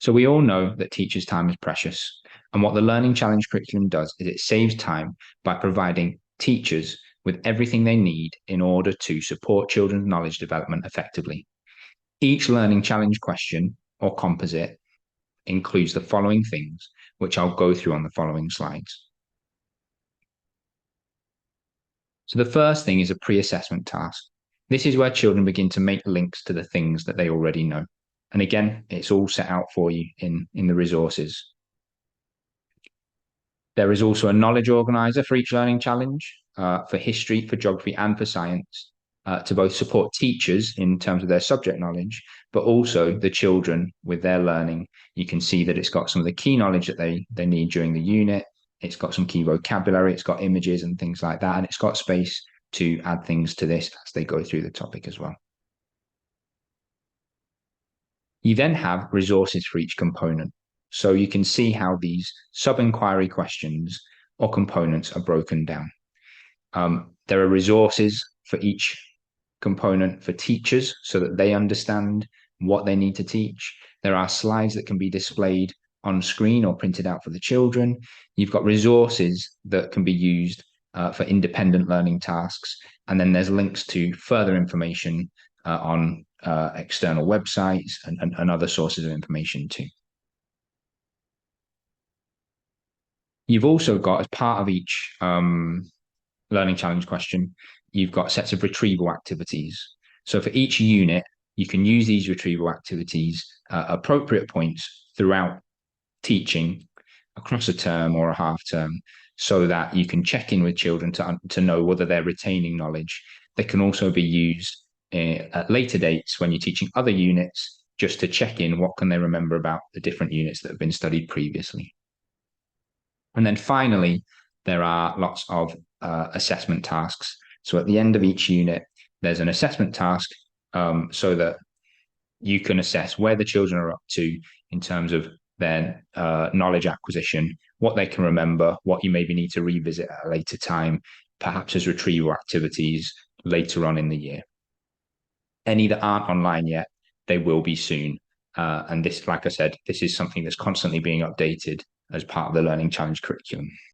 So we all know that teachers' time is precious. And what the Learning Challenge curriculum does is it saves time by providing teachers with everything they need in order to support children's knowledge development effectively. Each Learning Challenge question or composite includes the following things, which I'll go through on the following slides. So the first thing is a pre-assessment task. This is where children begin to make links to the things that they already know. And again, it's all set out for you in the resources. There is also a knowledge organizer for each learning challenge, for history, for geography, and for science, to both support teachers in terms of their subject knowledge, but also the children with their learning. You can see that it's got some of the key knowledge that they need during the unit. It's got some key vocabulary, it's got images and things like that, and it's got space to add things to this as they go through the topic as well. You then have resources for each component. So you can see how these sub-inquiry questions or components are broken down. There are resources for each component for teachers so that they understand what they need to teach. There are slides that can be displayed on screen or printed out for the children. You've got resources that can be used for independent learning tasks. And then there's links to further information on external websites and other sources of information too. You've also got, as part of each learning challenge question, you've got sets of retrieval activities. So for each unit, you can use these retrieval activities at appropriate points throughout teaching across a term or a half term, so that you can check in with children to know whether they're retaining knowledge. They can also be used at later dates when you're teaching other units, just to check in what can they remember about the different units that have been studied previously. And then finally, there are lots of assessment tasks. So at the end of each unit, there's an assessment task so that you can assess where the children are up to in terms of their knowledge acquisition, what they can remember, what you maybe need to revisit at a later time, perhaps as retrieval activities later on in the year. Any that aren't online yet, they will be soon. And this, like I said, this is something that's constantly being updated as part of the Learning Challenge curriculum.